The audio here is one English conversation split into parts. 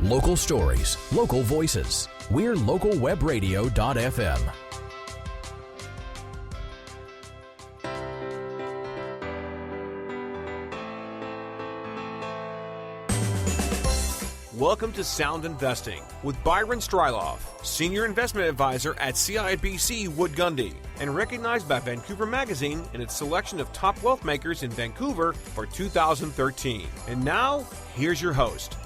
Local stories, local voices. We're localwebradio.fm. Welcome to Sound Investing with Byron Striloff, Senior Investment Advisor at CIBC Wood Gundy, and recognized by Vancouver Magazine in its selection of top wealth makers in Vancouver for 2013. And now, here's your host.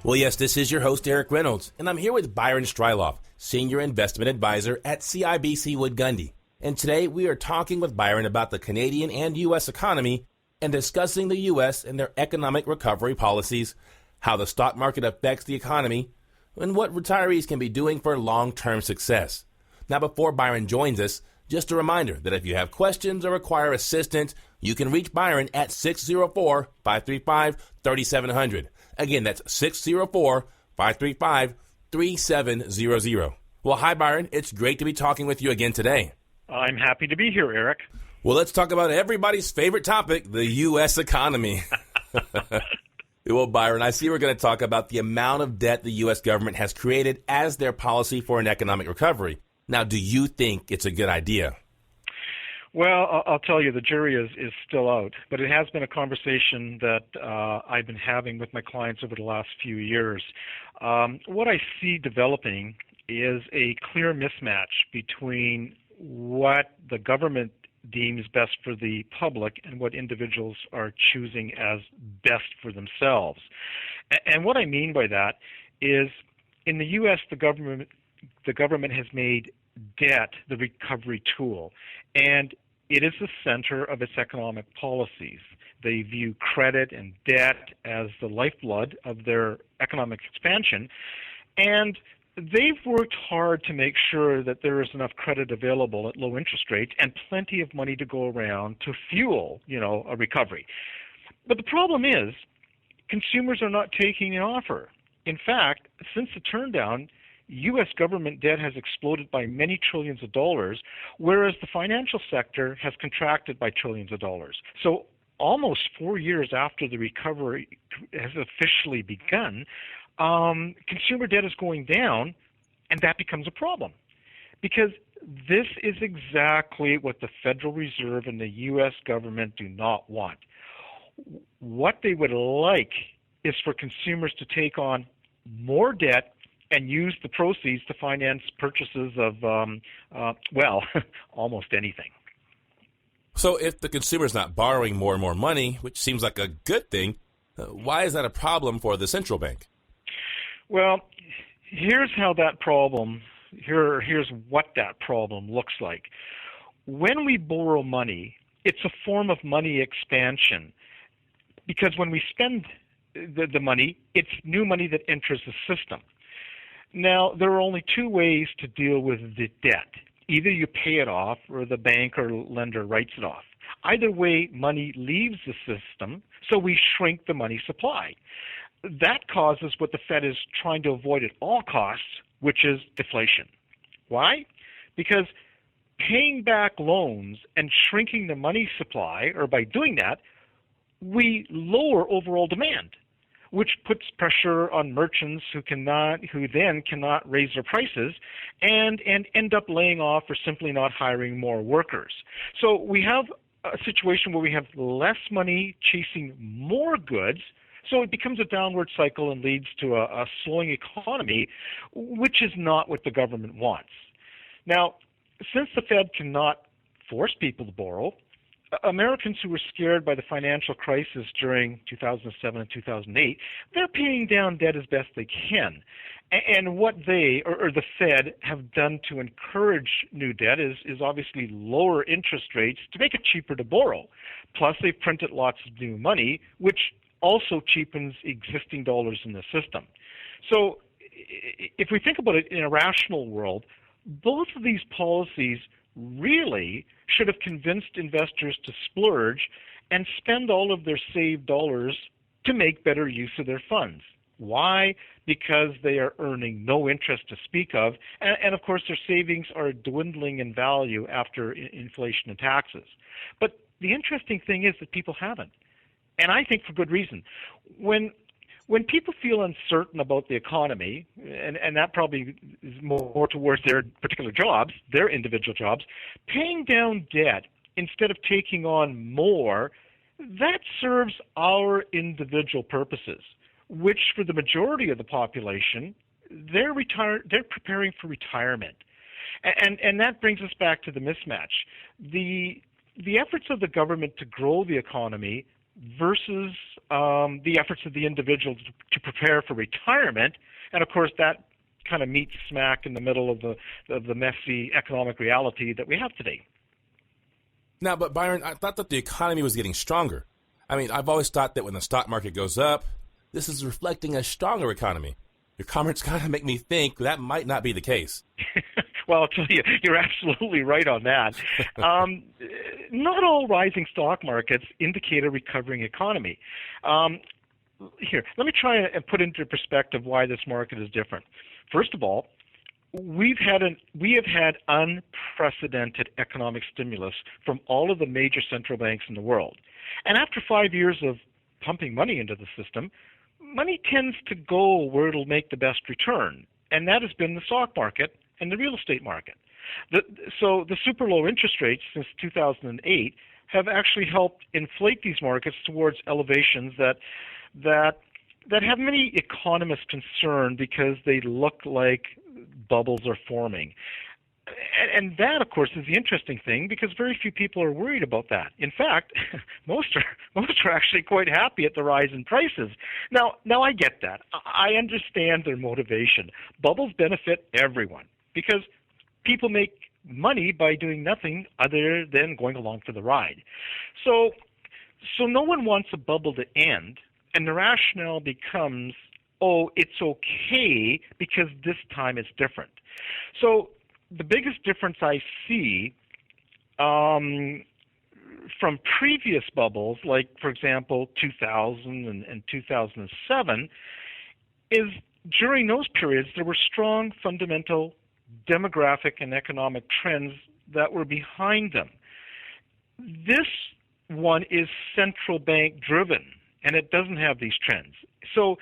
Well, yes, this is your host, Erik Reynolds, and I'm here with Byron Striloff, Senior Investment Advisor at CIBC Wood Gundy. And today we are talking with Byron about the Canadian and U.S. economy and discussing the U.S. and their economic recovery policies, how the stock market affects the economy, and what retirees can be doing for long-term success. Now, before Byron joins us, just a reminder that if you have questions or require assistance, you can reach Byron at 604-535-3700. Again, that's 604-535-3700. Well, hi, Byron. It's great to be talking with you again today. I'm happy to be here, Erik. Well, let's talk about everybody's favorite topic, the U.S. economy. Well, Byron, I see we're going to talk about the amount of debt the U.S. government has created as their policy for an economic recovery. Now, do you think it's a good idea? Well, I'll tell you, the jury is still out, but it has been a conversation that I've been having with my clients over the last few years. What I see developing is a clear mismatch between what the government deems best for the public and what individuals are choosing as best for themselves. And what I mean by that is in the U.S., the government has made debt the recovery tool, and it is the center of its economic policies. They view credit and debt as the lifeblood of their economic expansion, and they've worked hard to make sure that there is enough credit available at low interest rates and plenty of money to go around to fuel, a recovery. But the problem is, consumers are not taking the offer. In fact, since the turndown, U.S. government debt has exploded by many trillions of dollars, whereas the financial sector has contracted by trillions of dollars. So almost 4 years after the recovery has officially begun, consumer debt is going down, and that becomes a problem. Because this is exactly what the Federal Reserve and the U.S. government do not want. What they would like is for consumers to take on more debt and use the proceeds to finance purchases of, almost anything. So if the consumer is not borrowing more and more money, which seems like a good thing, why is that a problem for the central bank? Well, here's what that problem looks like. When we borrow money, it's a form of money expansion, because when we spend the money, it's new money that enters the system. Now, there are only two ways to deal with the debt. Either you pay it off or the bank or lender writes it off. Either way, money leaves the system, so we shrink the money supply. That causes what the Fed is trying to avoid at all costs, which is deflation. Why? Because paying back loans and shrinking the money supply, or by doing that, we lower overall demand, which puts pressure on merchants who then cannot raise their prices and end up laying off or simply not hiring more workers. So we have a situation where we have less money chasing more goods, so it becomes a downward cycle and leads to a slowing economy, which is not what the government wants. Now, since the Fed cannot force people to borrow, Americans who were scared by the financial crisis during 2007 and 2008, they're paying down debt as best they can. And what they, or the Fed, have done to encourage new debt is obviously lower interest rates to make it cheaper to borrow. Plus, they've printed lots of new money, which also cheapens existing dollars in the system. So if we think about it in a rational world, both of these policies really should have convinced investors to splurge and spend all of their saved dollars to make better use of their funds. Why? Because they are earning no interest to speak of, and of course their savings are dwindling in value after inflation and taxes. But the interesting thing is that people haven't, and I think for good reason. When when people feel uncertain about the economy, and that probably is more towards their particular jobs, their individual jobs, paying down debt instead of taking on more, that serves our individual purposes, which for the majority of the population, they're preparing for retirement. And that brings us back to the mismatch. The efforts of the government to grow the economy versus the efforts of the individual to prepare for retirement, and of course that kind of meets smack in the middle of the messy economic reality that we have today. Now, but Byron, I thought that the economy was getting stronger. I mean, I've always thought that when the stock market goes up, this is reflecting a stronger economy. Your comments kind of make me think that might not be the case. Well, I'll tell you, you're absolutely right on that. Not all rising stock markets indicate a recovering economy. Here, let me try and put into perspective why this market is different. First of all, we have had unprecedented economic stimulus from all of the major central banks in the world. And after 5 years of pumping money into the system, money tends to go where it'll make the best return, and that has been the stock market and the real estate market. So the super low interest rates since 2008 have actually helped inflate these markets towards elevations that have many economists concerned because they look like bubbles are forming. And that, of course, is the interesting thing because very few people are worried about that. In fact, most are actually quite happy at the rise in prices. Now I get that. I understand their motivation. Bubbles benefit everyone because people make money by doing nothing other than going along for the ride. So no one wants a bubble to end, and the rationale becomes, oh, it's okay because this time it's different. So the biggest difference I see from previous bubbles, like, for example, 2000 and 2007, is during those periods there were strong fundamental demographic and economic trends that were behind them. This one is central bank driven, and it doesn't have these trends. So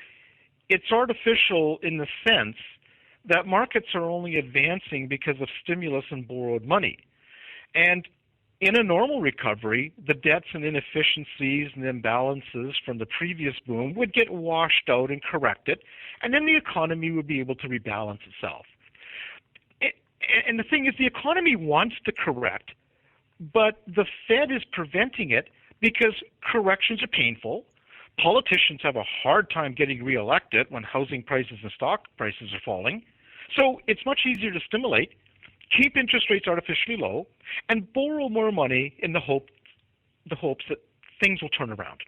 it's artificial in the sense that markets are only advancing because of stimulus and borrowed money. And in a normal recovery, the debts and inefficiencies and imbalances from the previous boom would get washed out and corrected, and then the economy would be able to rebalance itself. And the thing is, the economy wants to correct, but the Fed is preventing it because corrections are painful. Politicians have a hard time getting reelected when housing prices and stock prices are falling. So it's much easier to stimulate, keep interest rates artificially low, and borrow more money in the hopes that things will turn around.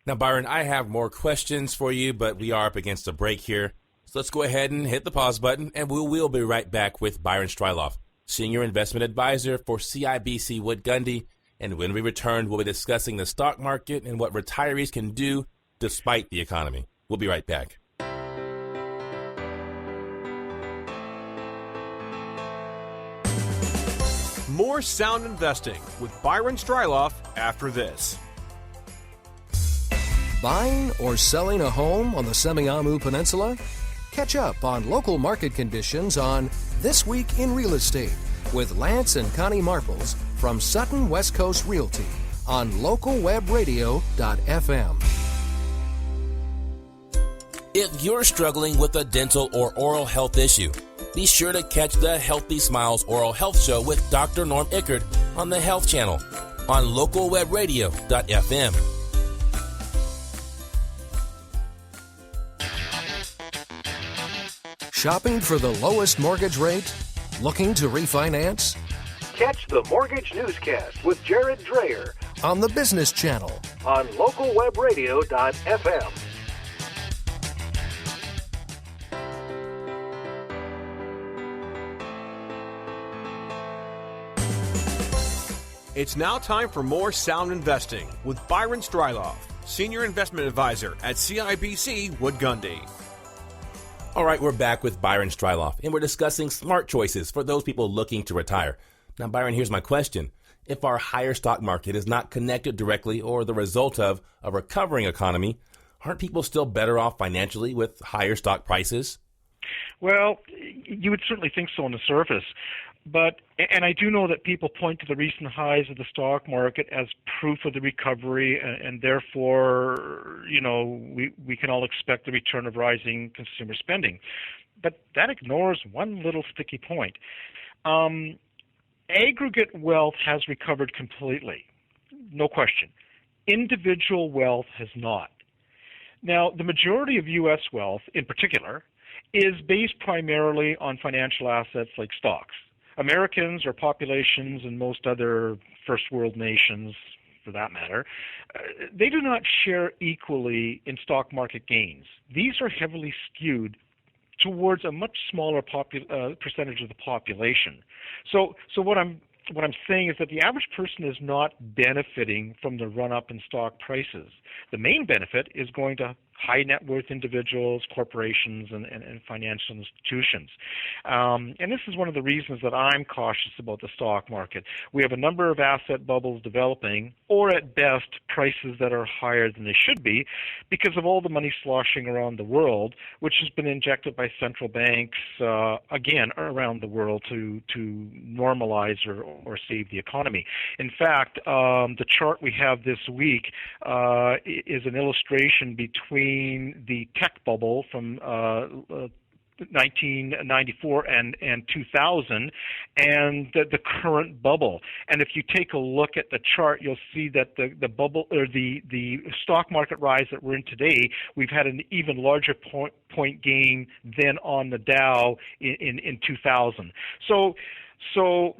Now, Byron, I have more questions for you, but we are up against a break here. So let's go ahead and hit the pause button, and we will be right back with Byron Striloff, Senior Investment Advisor for CIBC Wood Gundy. And when we return, we'll be discussing the stock market and what retirees can do despite the economy. We'll be right back. More Sound Investing with Byron Striloff after this. Buying or selling a home on the Semiahmoo Peninsula? Catch up on local market conditions on This Week in Real Estate with Lance and Connie Marples from Sutton West Coast Realty on localwebradio.fm. If you're struggling with a dental or oral health issue, be sure to catch the Healthy Smiles Oral Health Show with Dr. Norm Ickert on the Health Channel on localwebradio.fm. Shopping for the lowest mortgage rate? Looking to refinance? Catch the Mortgage Newscast with Jared Dreyer On the Business Channel. on localwebradio.fm. It's now time for more Sound Investing with Byron Striloff, Senior Investment Advisor at CIBC Wood Gundy. All right, we're back with Byron Striloff, and we're discussing smart choices for those people looking to retire. Now, Byron, here's my question. If our higher stock market is not connected directly or the result of a recovering economy, aren't people still better off financially with higher stock prices? Well, you would certainly think so on the surface. And I do know that people point to the recent highs of the stock market as proof of the recovery, and therefore, we can all expect the return of rising consumer spending. But that ignores one little sticky point. Aggregate wealth has recovered completely, no question. Individual wealth has not. Now, the majority of U.S. wealth, in particular, is based primarily on financial assets like stocks. Americans or populations in most other first world nations, for that matter, they do not share equally in stock market gains. These are heavily skewed towards a much smaller percentage of the population. So what I'm saying is that the average person is not benefiting from the run-up in stock prices. The main benefit is going to high net worth individuals, corporations, and financial institutions. And this is one of the reasons that I'm cautious about the stock market. We have a number of asset bubbles developing, or at best, prices that are higher than they should be because of all the money sloshing around the world, which has been injected by central banks, again, around the world to normalize or save the economy. In fact, the chart we have this week is an illustration between the tech bubble from 1994 and 2000 and the current bubble. And if you take a look at the chart, you'll see that the bubble or the stock market rise that we're in today, we've had an even larger point gain than on the Dow in 2000. So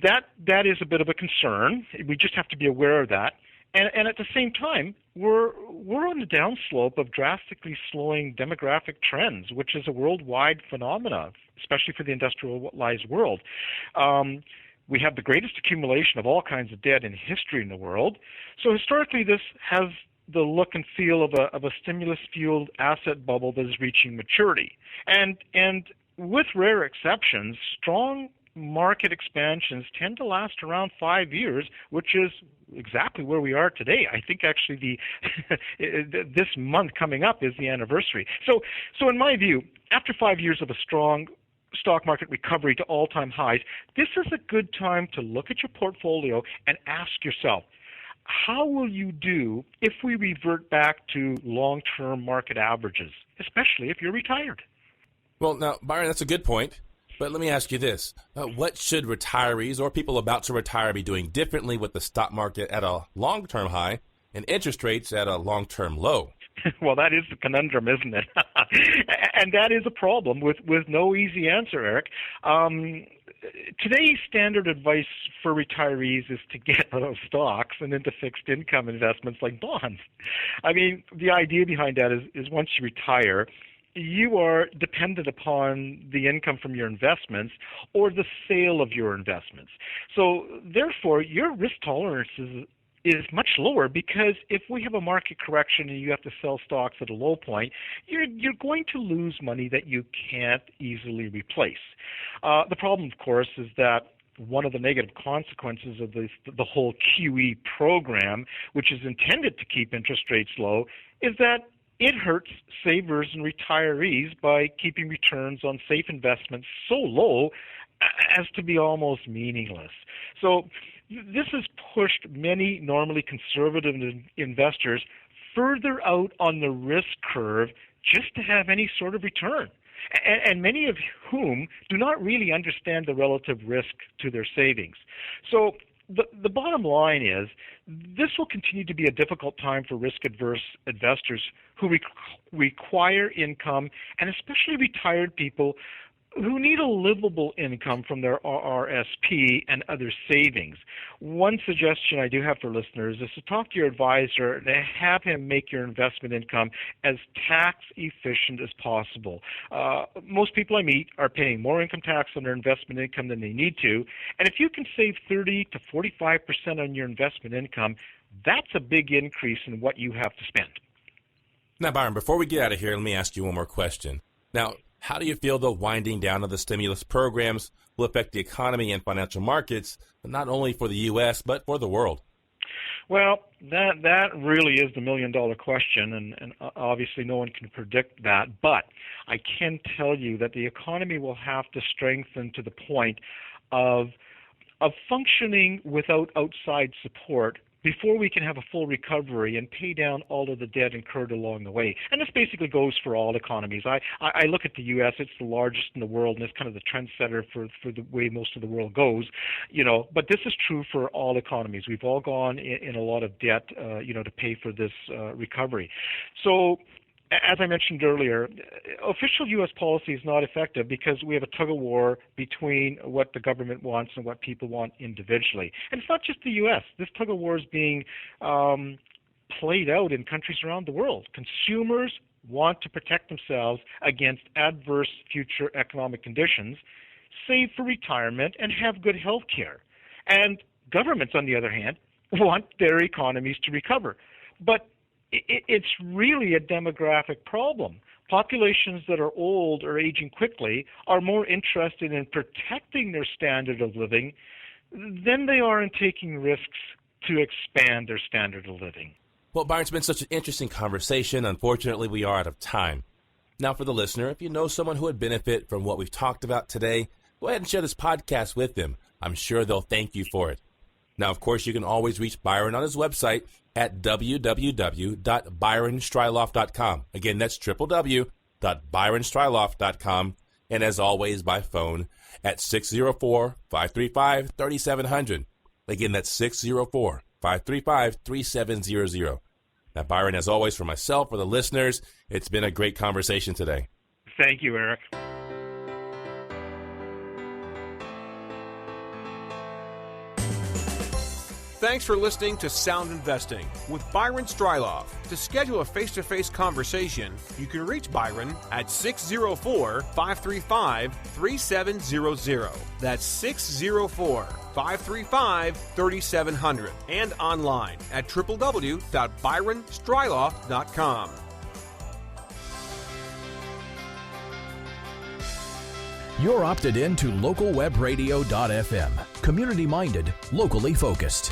that is a bit of a concern. We just have to be aware of that. And at the same time, we're on the downslope of drastically slowing demographic trends, which is a worldwide phenomenon, especially for the industrialized world. We have the greatest accumulation of all kinds of debt in history in the world. So historically, this has the look and feel of a stimulus-fueled asset bubble that is reaching maturity. And with rare exceptions, strong market expansions tend to last around 5 years, which is exactly where we are today. I think actually this month coming up is the anniversary. So in my view, after 5 years of a strong stock market recovery to all-time highs, this is a good time to look at your portfolio and ask yourself, how will you do if we revert back to long-term market averages, especially if you're retired? Well, now, Byron, that's a good point. But let me ask you this. What should retirees or people about to retire be doing differently with the stock market at a long-term high and interest rates at a long-term low? Well, that is the conundrum, isn't it? And that is a problem with no easy answer, Eric. Today's standard advice for retirees is to get out of stocks and into fixed income investments like bonds. I mean, the idea behind that is once you retire, you are dependent upon the income from your investments or the sale of your investments. So therefore, your risk tolerance is much lower, because if we have a market correction and you have to sell stocks at a low point, you're going to lose money that you can't easily replace. The problem, of course, is that one of the negative consequences of the whole QE program, which is intended to keep interest rates low, is that it hurts savers and retirees by keeping returns on safe investments so low as to be almost meaningless. So this has pushed many normally conservative investors further out on the risk curve just to have any sort of return, and many of whom do not really understand the relative risk to their savings. So the bottom line is, this will continue to be a difficult time for risk-averse investors who require income, and especially retired people who need a livable income from their RRSP and other savings. One suggestion I do have for listeners is to talk to your advisor and have him make your investment income as tax efficient as possible. Most people I meet are paying more income tax on their investment income than they need to, and if you can save 30 to 45% on your investment income, that's a big increase in what you have to spend. Now, Byron, before we get out of here, let me ask you one more question. Now, how do you feel the winding down of the stimulus programs will affect the economy and financial markets, not only for the U.S., but for the world? Well, that really is the million-dollar question, and obviously no one can predict that. But I can tell you that the economy will have to strengthen to the point of functioning without outside support before we can have a full recovery and pay down all of the debt incurred along the way. And this basically goes for all economies. I look at the U.S., it's the largest in the world, and it's kind of the trendsetter for the way most of the world goes, but this is true for all economies. We've all gone in a lot of debt, to pay for this recovery. So, as I mentioned earlier, official U.S. policy is not effective because we have a tug-of-war between what the government wants and what people want individually. And it's not just the U.S. This tug-of-war is being played out in countries around the world. Consumers want to protect themselves against adverse future economic conditions, save for retirement, and have good health care. And governments, on the other hand, want their economies to recover. But it's really a demographic problem. Populations that are old or aging quickly are more interested in protecting their standard of living than they are in taking risks to expand their standard of living. Well, Byron, it's been such an interesting conversation. Unfortunately, we are out of time. Now, for the listener, if you know someone who would benefit from what we've talked about today, go ahead and share this podcast with them. I'm sure they'll thank you for it. Now, of course, you can always reach Byron on his website at www.byronstriloff.com. Again, that's www.byronstriloff.com. And as always, by phone at 604-535-3700. Again, that's 604-535-3700. Now, Byron, as always, for myself, for the listeners, it's been a great conversation today. Thank you, Eric. Thanks for listening to Sound Investing with Byron Striloff. To schedule a face-to-face conversation, you can reach Byron at 604-535-3700. That's 604-535-3700. And online at www.byronstriloff.com. You're opted in to localwebradio.fm. Community-minded, locally focused.